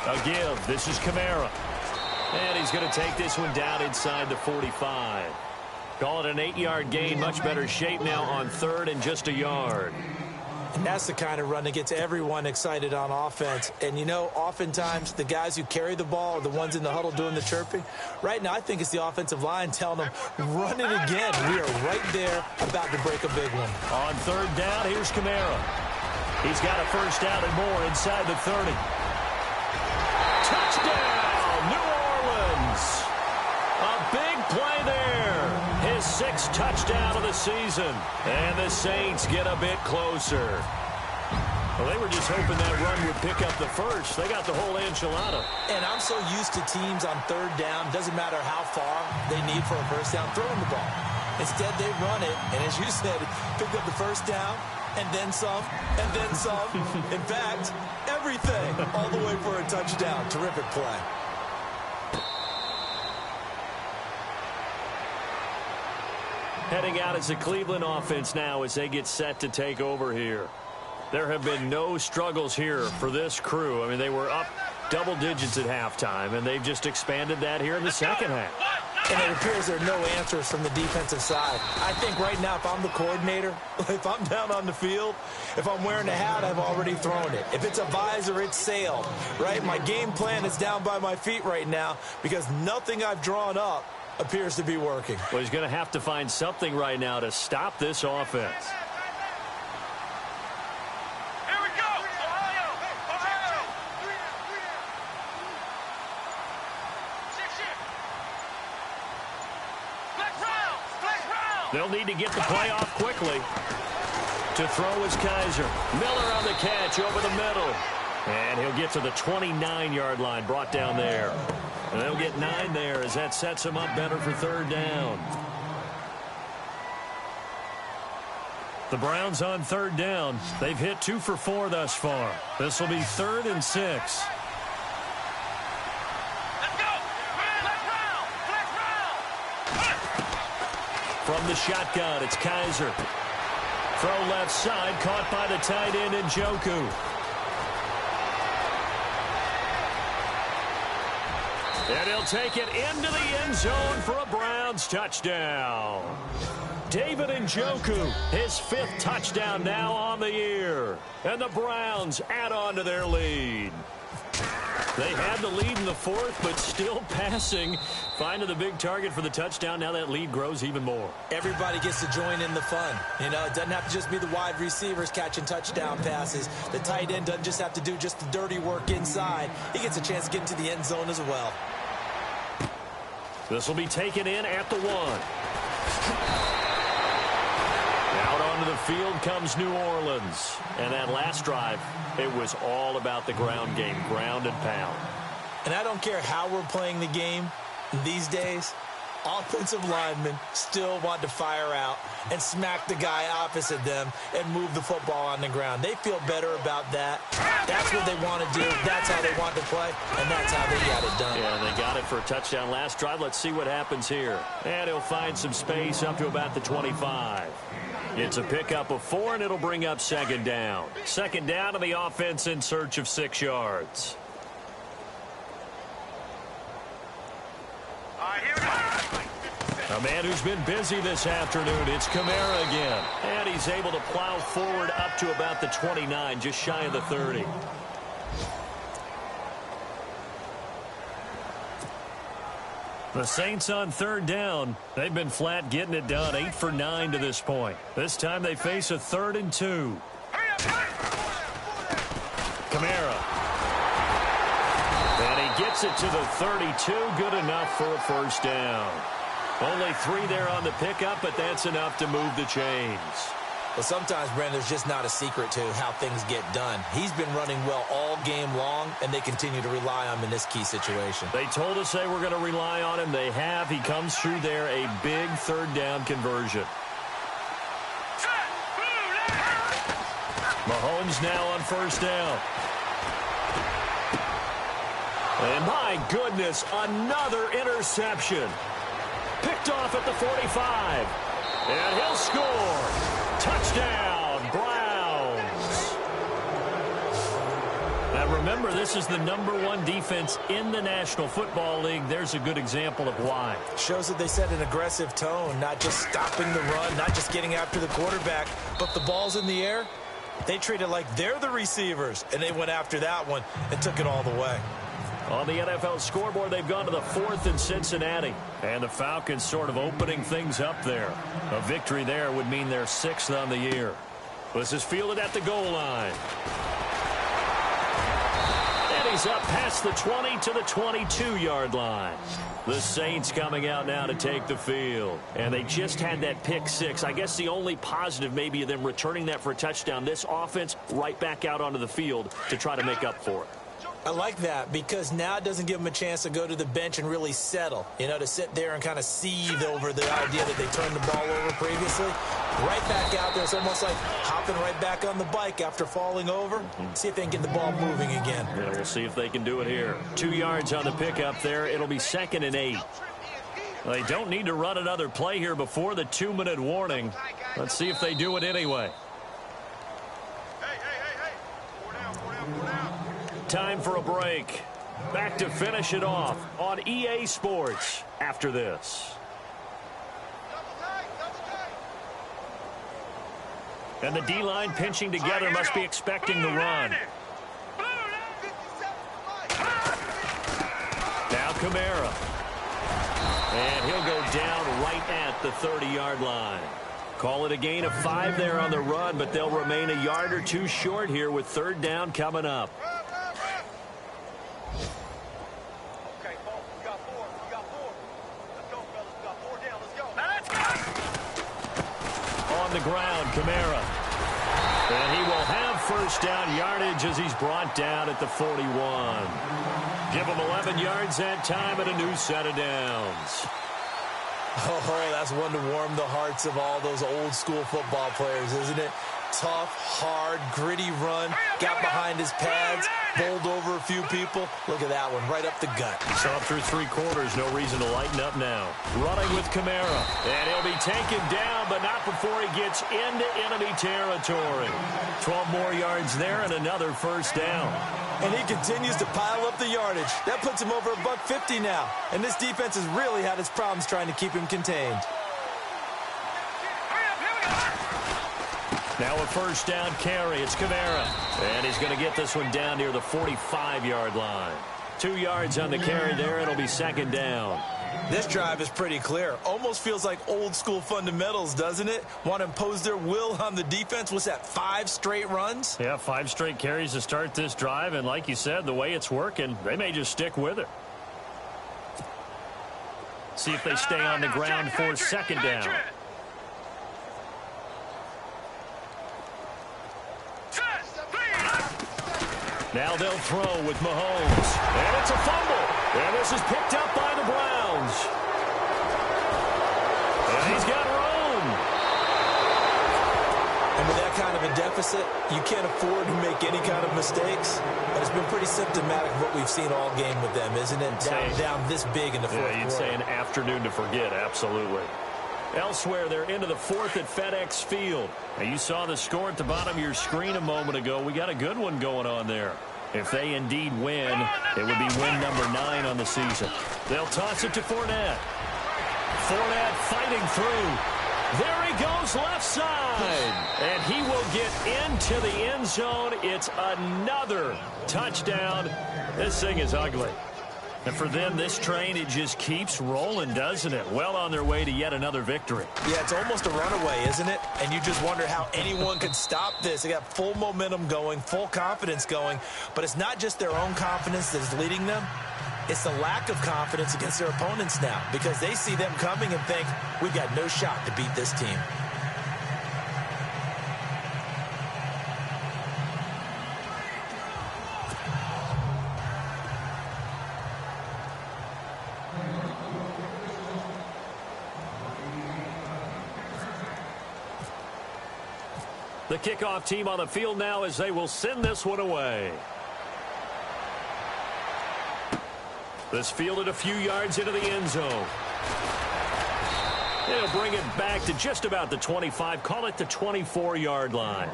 A give. This is Kamara. And he's going to take this one down inside the 45. Call it an 8-yard gain. Much better shape now on 3rd and just a yard. And that's the kind of run that gets everyone excited on offense. And, you know, oftentimes the guys who carry the ball are the ones in the huddle doing the chirping. Right now, I think it's the offensive line telling them, run it again. We are right there about to break a big one. On 3rd down, here's Kamara. He's got a first down and more inside the 30. Touchdown, New Orleans. A big play there. His 6th touchdown of the season. And the Saints get a bit closer. Well, they were just hoping that run would pick up the first. They got the whole enchilada. And I'm so used to teams on 3rd down, doesn't matter how far they need for a first down, throwing the ball. Instead, they run it, and as you said, pick up the first down, and then some, and then some. In fact, everything, all the way for a touchdown. Terrific play. Heading out as the Cleveland offense now as they get set to take over here. There have been no struggles here for this crew. I mean, they were up double digits at halftime, and they've just expanded that here in the second half. And it appears there are no answers from the defensive side. I think right now, if I'm the coordinator, if I'm down on the field, if I'm wearing a hat, I've already thrown it. If it's a visor, it's sailed, right? My game plan is down by my feet right now because nothing I've drawn up appears to be working. Well, he's going to have to find something right now to stop this offense. They'll need to get the play off quickly. To throw is Kaiser. Miller on the catch over the middle. And he'll get to the 29-yard line, brought down there. And they'll get 9 there as that sets him up better for third down. The Browns on third down. They've hit 2 for 4 thus far. This will be 3rd and 6. Let's go! Flex round! From the shotgun, it's Kaiser. Throw left side, caught by the tight end Njoku. And he'll take it into the end zone for a Browns touchdown. David Njoku, his 5th touchdown now on the year. And the Browns add on to their lead. They had the lead in the 4th, but still passing. Finding the big target for the touchdown. Now that lead grows even more. Everybody gets to join in the fun. You know, it doesn't have to just be the wide receivers catching touchdown passes. The tight end doesn't just have to do just the dirty work inside. He gets a chance to get into the end zone as well. This will be taken in at the 1. Out onto the field comes New Orleans. And that last drive, it was all about the ground game, ground and pound. And I don't care how we're playing the game these days, offensive linemen still want to fire out and smack the guy opposite them and move the football on the ground. They feel better about that. That's what they want to do. That's how they want to play, and that's how they got it done. Yeah, they got it for a touchdown last drive. Let's see what happens here. And he'll find some space up to about the 25. It's a pickup of 4, and it'll bring up 2nd down. 2nd down, and the offense in search of 6 yards. All right, here we go. A man who's been busy this afternoon, it's Kamara again. And he's able to plow forward up to about the 29, just shy of the 30. The Saints on third down. They've been flat getting it done, 8 for 9 to this point. This time they face a 3rd and 2. Kamara. And he gets it to the 32. Good enough for a 1st down. Only 3 there on the pickup, but that's enough to move the chains. Well, sometimes, Brandon, there's just not a secret to how things get done. He's been running well all game long, and they continue to rely on him in this key situation. They told us they were going to rely on him. They have. He comes through there, a big 3rd down conversion. Mahomes now on 1st down. And my goodness, another interception. Picked off at the 45. And he'll score. Touchdown, Browns. Now remember, this is the #1 defense in the National Football League. There's a good example of why. Shows that they set an aggressive tone, not just stopping the run, not just getting after the quarterback, but the ball's in the air. They treat it like they're the receivers, and they went after that one and took it all the way. On the NFL scoreboard, they've gone to the 4th in Cincinnati. And the Falcons sort of opening things up there. A victory there would mean they're 6th on the year. This is fielded at the goal line. And he's up past the 20 to the 22-yard line. The Saints coming out now to take the field. And they just had that pick 6. I guess the only positive maybe of them returning that for a touchdown. This offense right back out onto the field to try to make up for it. I like that because now it doesn't give them a chance to go to the bench and really settle, you know, to sit there and kind of seethe over the idea that they turned the ball over previously. Right back out there. It's almost like hopping right back on the bike after falling over. See if they can get the ball moving again. Yeah, we'll see if they can do it here. 2 yards on the pickup there. It'll be 2nd and 8. They don't need to run another play here before the 2-minute warning. Let's see if they do it anyway. Time for a break. Back to finish it off on EA Sports after this. And the D-line pinching together must be expecting the run. Now Kamara. And he'll go down right at the 30-yard line. Call it a gain of 5 there on the run, but they'll remain a yard or 2 short here with 3rd down coming up. on the ground, Kamara. And he will have first down yardage as he's brought down at the 41. Give him 11 yards that time and a new set of downs. Oh, that's one to warm the hearts of all those old school football players, isn't it? Tough, hard, gritty run, got behind his pads, bowled over a few people. Look at that one, right up the gut. So through 3 quarters, no reason to lighten up now. Running with Kamara, and he'll be taken down, but not before he gets into enemy territory. 12 more yards there and another first down. And he continues to pile up the yardage. That puts him over $150 now. And this defense has really had its problems trying to keep him contained. Now a first down carry. It's Kamara. And he's going to get this one down near the 45-yard line. 2 yards on the carry there. It'll be second down. This drive is pretty clear. Almost feels like old school fundamentals, doesn't it? Want to impose their will on the defense. What's that, 5 straight runs? Yeah, 5 straight carries to start this drive. And like you said, the way it's working, they may just stick with it. See if they stay on the ground for second down. Now they'll throw with Mahomes. And it's a fumble. And this is picked up by the Browns. And he's got room. And with that kind of a deficit, you can't afford to make any kind of mistakes. But it's been pretty symptomatic of what we've seen all game with them, isn't it? Down this big in the fourth quarter. You'd say an afternoon to forget, absolutely. Elsewhere, they're into the 4th at FedEx Field. Now, you saw the score at the bottom of your screen a moment ago. We got a good one going on there. If they indeed win, it would be win number 9 on the season. They'll toss it to Fournette. Fournette fighting through. There he goes, left side. And he will get into the end zone. It's another touchdown. This thing is ugly. And for them, this train, it just keeps rolling, doesn't it? Well on their way to yet another victory. Yeah, it's almost a runaway, isn't it? And you just wonder how anyone could stop this. They got full momentum going, full confidence going. But it's not just their own confidence that's leading them. It's the lack of confidence against their opponents now, because they see them coming and think, we've got no shot to beat this team. The kickoff team on the field now as they will send this one away. This fielded a few yards into the end zone. They'll bring it back to just about the 25, call it the 24-yard line.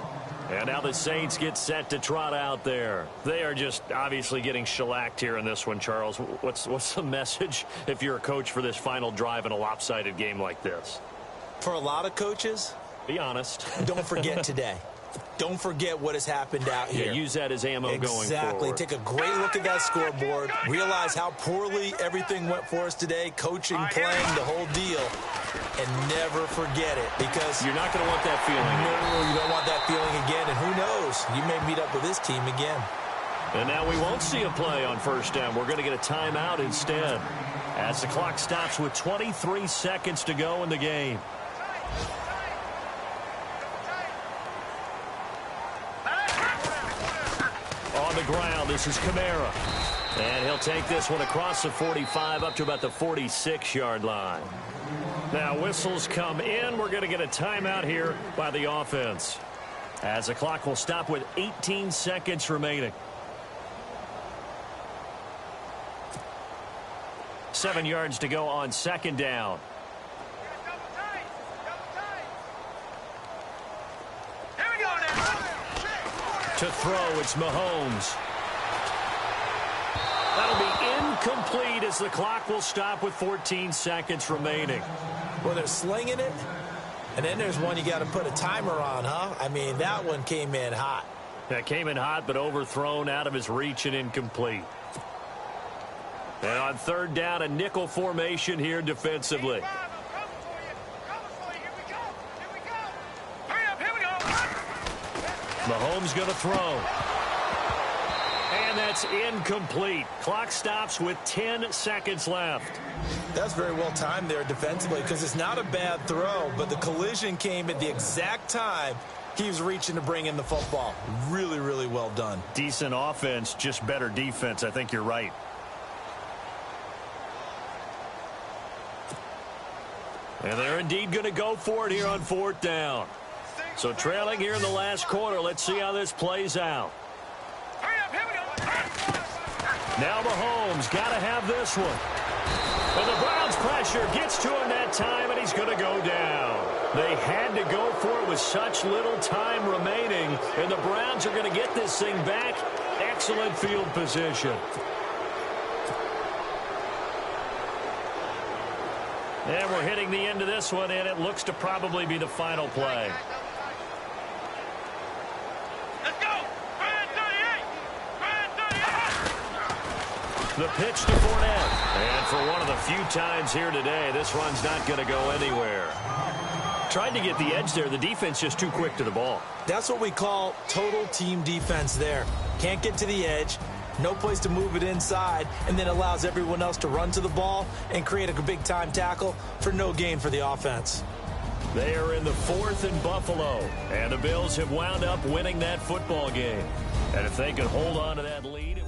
And now the Saints get set to trot out there. They are just obviously getting shellacked here in this one, Charles. What's the message if you're a coach for this final drive in a lopsided game like this? For a lot of coaches, be honest. Don't forget today. Don't forget what has happened out here. Yeah, use that as ammo going forward. Exactly. Take a great look at that scoreboard. Realize how poorly everything went for us today. Coaching, playing, the whole deal. And never forget it, because you're not going to want that feeling. No, you don't want that feeling again. And who knows? You may meet up with this team again. And now we won't see a play on first down. We're going to get a timeout instead, as the clock stops with 23 seconds to go in the game. On the ground, this is Kamara. And he'll take this one across the 45 up to about the 46-yard line. Now whistles come in. We're going to get a timeout here by the offense, as the clock will stop with 18 seconds remaining. 7 yards to go on second down. To throw, it's Mahomes. That'll be incomplete as the clock will stop with 14 seconds remaining. Well, they're slinging it, and then there's one you got to put a timer on, huh? I mean, that one came in hot. That came in hot, but overthrown, out of his reach, and incomplete. And on third down, a nickel formation here defensively. Mahomes going to throw. And that's incomplete. Clock stops with 10 seconds left. That's very well timed there defensively because it's not a bad throw, but the collision came at the exact time he was reaching to bring in the football. Really, really well done. Decent offense, just better defense. I think you're right. And they're indeed going to go for it here on 4th down. So trailing here in the last quarter. Let's see how this plays out. Hurry up, here we go. Now Mahomes got to have this one. And the Browns pressure gets to him that time, and he's going to go down. They had to go for it with such little time remaining, and the Browns are going to get this thing back. Excellent field position. And we're hitting the end of this one, and it looks to probably be the final play. Let's go. Brand 38. Brand 38. The pitch to Fournette. And for one of the few times here today, this one's not going to go anywhere. Tried to get the edge there. The defense just too quick to the ball. That's what we call total team defense there. Can't get to the edge. No place to move it inside, and then allows everyone else to run to the ball and create a big-time tackle for no gain for the offense. They are in the 4th in Buffalo, and the Bills have wound up winning that football game. And if they can hold on to that lead...